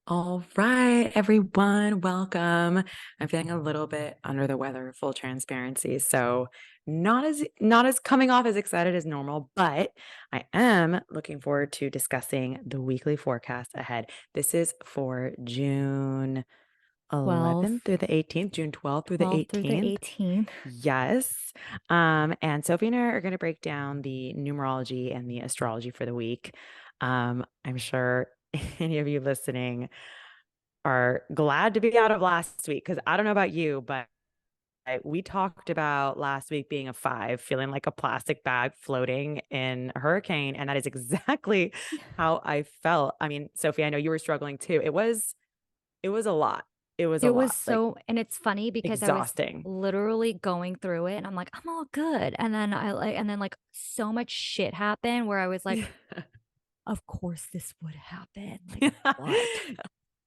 All right, everyone, welcome. I'm feeling a little bit under the weather, full transparency. So not as coming off as excited as normal, but I am looking forward to discussing the weekly forecast ahead. This is for June 11th 12th, through the 18th, June 12th through the 12th through the 18th. 18th. Yes. And Sophie and I are going to break down the numerology and the astrology for the week. I'm sure any of you listening are glad to be out of last week because I don't know about you, but we talked about last week being a 5, feeling like a plastic bag floating in a hurricane. And that is exactly how I felt. I mean, Sophie, I know you were struggling too. It was a lot. It was a It was lot, like and it's funny because I was exhausting. literally going through it and I'm like, I'm all good. And then like so much shit happened where I was like, of course this would happen. Like, what?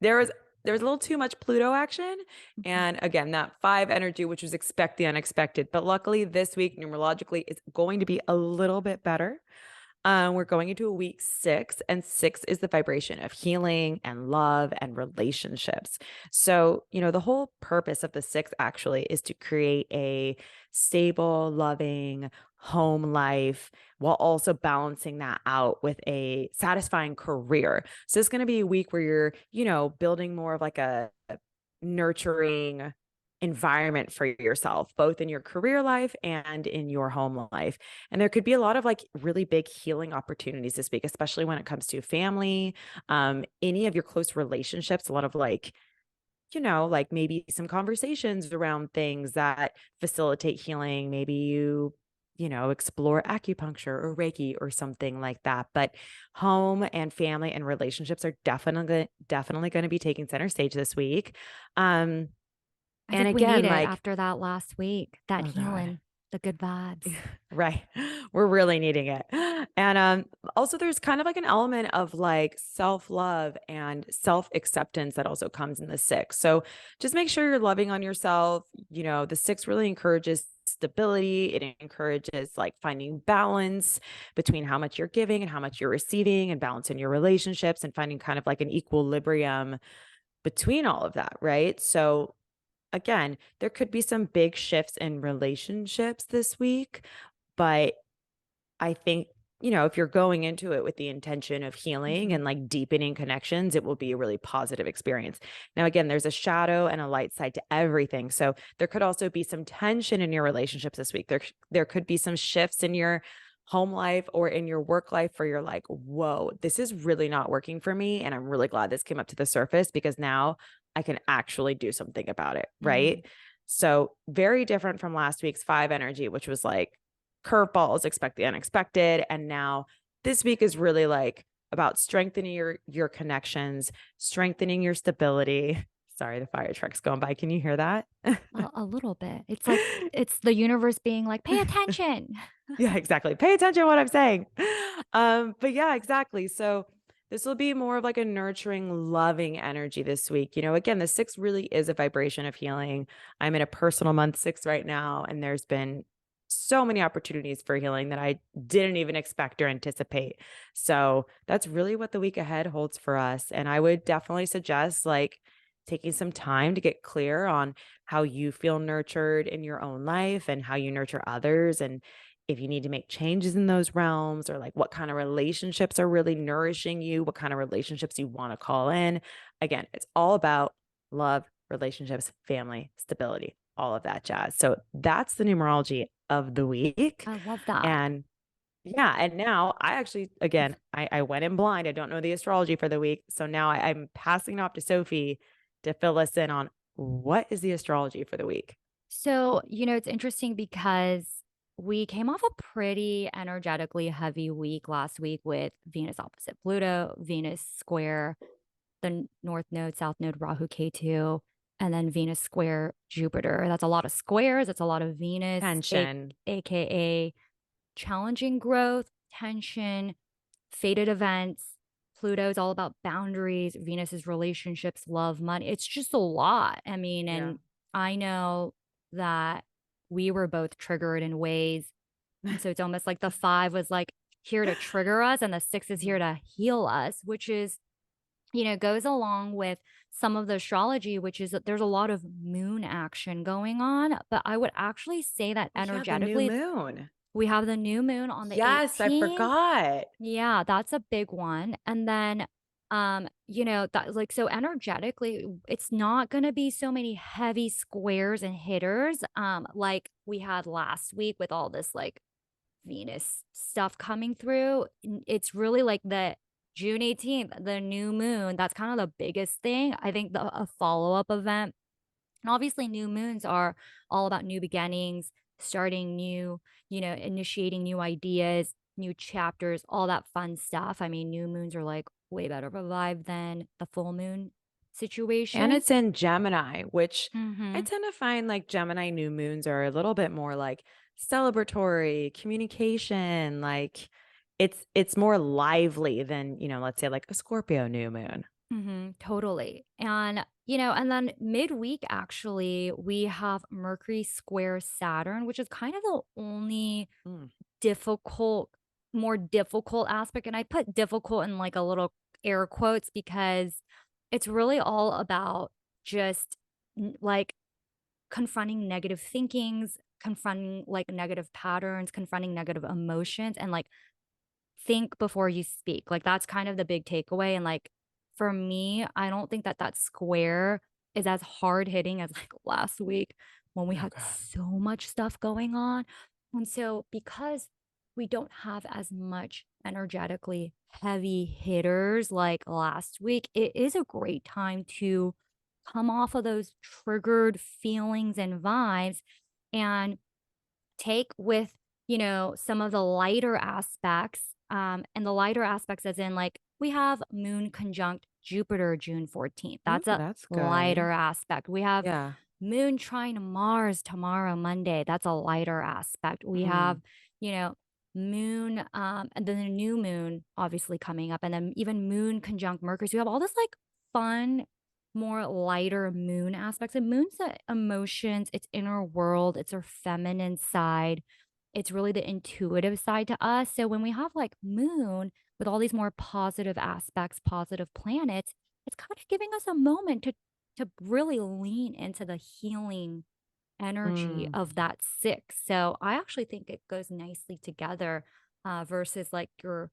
there was there was a little too much Pluto action. Mhm. And again, that 5 energy, which was expect the unexpected. But luckily, this week, numerologically, is going to be a little bit better. We're going into a week 6, and 6 is the vibration of healing and love and relationships. So, the whole purpose of the 6 actually is to create a stable, loving home life while also balancing that out with a satisfying career. So, it's going to be a week where you're, building more of like a nurturing environment for yourself, both in your career life and in your home life. And there could be a lot of like really big healing opportunities this week, especially when it comes to family, any of your close relationships, a lot of like, like maybe some conversations around things that facilitate healing. Maybe you explore acupuncture or Reiki or something like that. But home and family and relationships are definitely going to be taking center stage this week. Um, I and think we need again, it like, after that last week, that oh God. healing, the good vibes. Right. We're really needing it. And also there's kind of like an element of like self-love and self-acceptance that also comes in the 6. So just make sure you're loving on yourself. The 6 really encourages stability. It encourages like finding balance between how much you're giving and how much you're receiving, and balance in your relationships, and finding kind of like an equilibrium between all of that, right? So again, there could be some big shifts in relationships this week, but I think, if you're going into it with the intention of healing Mhm. and like deepening connections, it will be a really positive experience. Now, again, there's a shadow and a light side to everything. So there could also be some tension in your relationships this week. There could be some shifts in your home life or in your work life where you're like, whoa, this is really not working for me. And I'm really glad this came up to the surface because now I can actually do something about it. Mm. Right. So very different from last week's 5 energy, which was like, curveballs, expect the unexpected. And now this week is really like about strengthening your connections, strengthening your stability. Sorry, the fire truck's going by. Can you hear that? A little bit. It's like it's the universe being like, pay attention. Yeah, exactly. Pay attention to what I'm saying. But yeah, exactly. So this will be more of like a nurturing, loving energy this week. Again, the 6 really is a vibration of healing. I'm in a personal month 6 right now, and there's been so many opportunities for healing that I didn't even expect or anticipate. So that's really what the week ahead holds for us. And I would definitely suggest like taking some time to get clear on how you feel nurtured in your own life and how you nurture others, and if you need to make changes in those realms, or like what kind of relationships are really nourishing you, what kind of relationships you want to call in. Again, it's all about love, relationships, family, stability, all of that jazz. So that's the numerology of the week. I love that. And yeah, and now I actually, again, I went in blind. I don't know the astrology for the week. So now I'm passing it off to Sophie to fill us in on what is the astrology for the week. So, it's interesting because we came off a pretty energetically heavy week last week with Venus opposite Pluto, Venus square the North Node, South Node, Rahu K2, and then Venus square Jupiter. That's a lot of squares. It's a lot of Venus, Tension. aka challenging growth, tension, fated events. Pluto's all about boundaries. Venus is relationships, love, money. It's just a lot. I mean, Yeah. and I know that we were both triggered in ways. And so it's almost like the 5 was like here to trigger us, and the 6 is here to heal us, which is goes along with some of the astrology, which is that there's a lot of moon action going on. But I would actually say that Oh, yeah, the new energetically, moon. we have the new moon on the Yes, I 18th. forgot. Yeah, that's a big one. And then, that like so energetically, it's not gonna be so many heavy squares and hitters, like we had last week with all this like Venus stuff coming through. It's really like the June 18th, the new moon. That's kind of the biggest thing. I think a follow-up event. And obviously, new moons are all about new beginnings, starting new, initiating new ideas, new chapters, all that fun stuff. I mean, new moons are like way better of a vibe than the full moon And situation. it's in Gemini, which I Mm-hmm. tend to find like Gemini new moons are a little bit more like celebratory, communication, like it's more lively than, let's say like a Scorpio new moon. Mm-hmm, totally. And then midweek, actually, we have Mercury square Saturn, which is kind of the only Mm, difficult, more difficult aspect. And I put difficult in like a little air quotes because it's really all about just like confronting negative thinkings, confronting like negative patterns, confronting negative emotions, and like think before you speak. Like, that's kind of the big takeaway, and, like, for me, I don't think that that square is as hard hitting as, like, last week when we oh had God. so much stuff going on, and so because we don't have as much energetically heavy hitters like last week, it is a great time to come off of those triggered feelings and vibes and take with, some of the lighter aspects, and the lighter aspects as in like we have moon conjunct Jupiter June 14th. Oh, That's a that's good. lighter aspect. We have Yeah. moon trine Mars tomorrow, Monday. That's a lighter aspect. We Mm, have, you know, moon, and then the new moon obviously coming up, and then even moon conjunct Mercury. So we have all this like fun, more lighter moon aspects. And moon's the emotions, its inner world, it's our feminine side. It's really the intuitive side to us. So when we have like moon with all these more positive aspects, positive planets, it's kind of giving us a moment to really lean into the healing energy mm. of that six. So I actually think it goes nicely together, versus like you're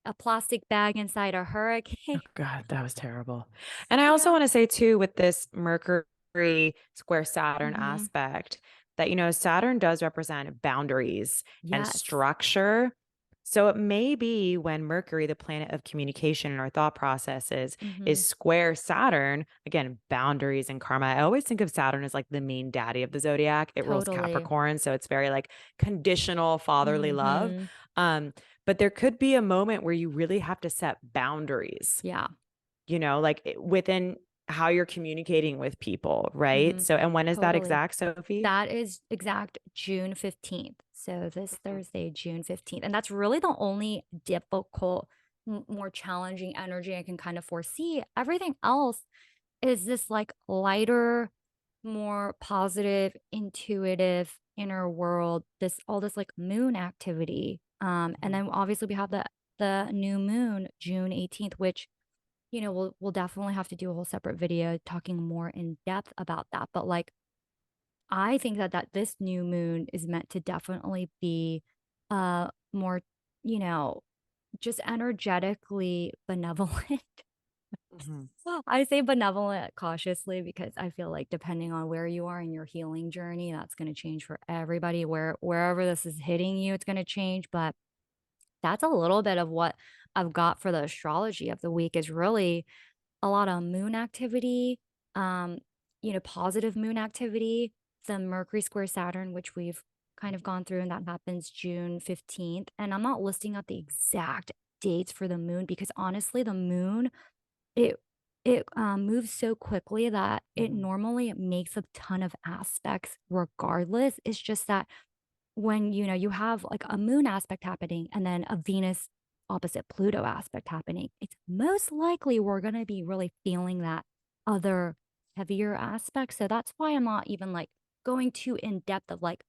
a plastic bag inside a Oh hurricane. God, that was terrible. And I also Yeah. want to say too, with this Mercury square Saturn Hmm. aspect, that Saturn does represent boundaries and Yes. structure. So it may be when Mercury, the planet of communication and our thought processes, is Hmm. square Saturn, again, boundaries and karma. I always think of Saturn as like the main daddy of the zodiac. It rules Totally. Capricorn, so it's very like conditional fatherly love. Hmm. Um, but there could be a moment where you really have to set boundaries, Yeah. like within how you're communicating with people, right? Hmm. So, and when is that Totally. exact, Sophie? That is exact June 15th. So this Mhm. Thursday, June 15th. And that's really the only difficult, more challenging energy I can kind of foresee. Everything else is this like lighter, more positive, intuitive inner world, this all this like moon activity. And Mhm. then obviously we have the new moon, June 18th, which we'll definitely have to do a whole separate video talking more in depth about that. But like I think that this new moon is meant to definitely be, more, you know, just energetically benevolent. Mhm. I say benevolent cautiously because I feel like depending on where you are in your healing journey, that's gonna change for everybody. Wherever this is hitting you, it's gonna change. But that's a little bit of what I've got for the astrology of the week is really a lot of moon activity, um, positive moon activity, the Mercury square Saturn, which we've kind of gone through, and that happens June 15th. And I'm not listing out the exact dates for the moon because honestly, the moon, it moves so quickly that it Mhm. normally makes a ton of aspects regardless. It's just that when, you have like a moon aspect happening and then a Venus opposite Pluto aspect happening, it's most likely we're going to be really feeling that other heavier aspect. So that's why I'm not even like going too in depth of like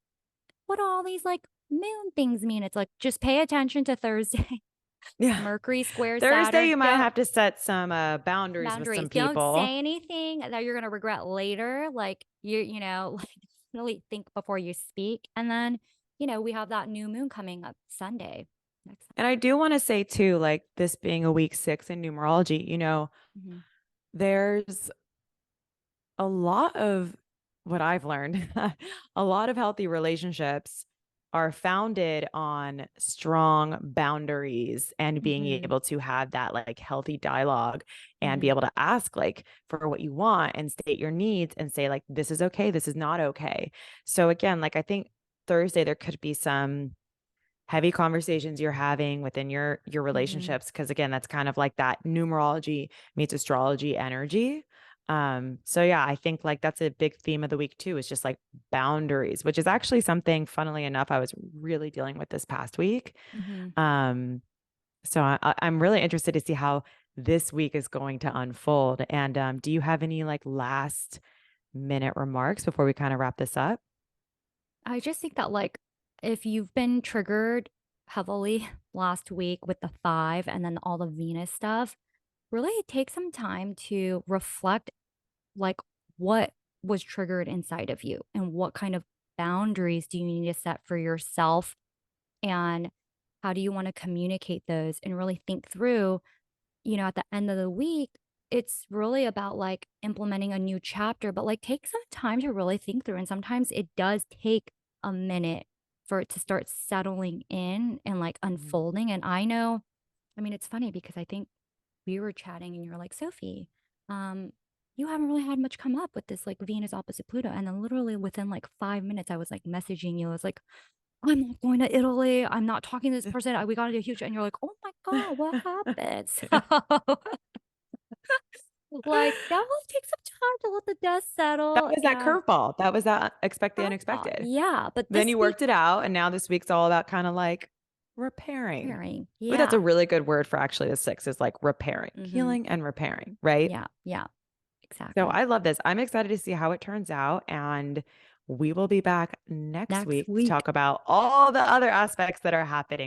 what all these like moon things mean. It's like just pay attention to Thursday Yeah. Mercury square Thursday, Saturn. you might Don't have to set some boundaries with boundaries. some Don't people. say anything that you're gonna regret later. Like you know, like really think before you speak. And then, we have that new moon coming up Sunday. Next And I do want to say too, like this being a week 6 in numerology, Sunday. there's a lot of what I've learned, a lot of healthy relationships are founded on strong boundaries and being Mm-hmm. able to have that like healthy dialogue and be Mm-hmm. able to ask like for what you want and state your needs and say like this is okay, this is not okay. So again, like I think Thursday there could be some heavy conversations you're having within your Mm-hmm. relationships because again that's kind of like that numerology meets astrology energy. So yeah, I think like that's a big theme of the week too, is just like boundaries, which is actually something funnily enough I was really dealing with this past week. Mm-hmm. So I'm really interested to see how this week is going to unfold. And do you have any like last minute remarks before we kind of wrap this up? I just think that like if you've been triggered heavily last week with the 5 and then all the Venus stuff, really take some time to reflect like what was triggered inside of you and what kind of boundaries do you need to set for yourself and how do you want to communicate those and really think through, at the end of the week, it's really about like implementing a new chapter, but like take some time to really think through. And sometimes it does take a minute for it to start settling in and like Mhm. unfolding. And I know, I mean, it's funny because I think we were chatting and you're like, Sophie, um, you haven't really had much come up with this like Venus opposite Pluto. And then literally within like 5 minutes, I was like messaging you. I was like, I'm not going to Italy. I'm not talking to this person. We got to do a huge. And you're like, oh my God, what happened? So, like, that will take some time to let the dust That settle was that and curveball. That was that expect the curveball. unexpected. Yeah. But Then this you week, worked it out, and now this week's all about kind of like repairing. pairing. Ooh, that's a Yeah. really good word for actually the 6 is like repairing, Mm-hmm. healing and repairing, right? Yeah. Yeah. So Exactly. I love this. I'm excited to see how it turns out. And we will be back next Next week to week. talk about all the other aspects that are happening.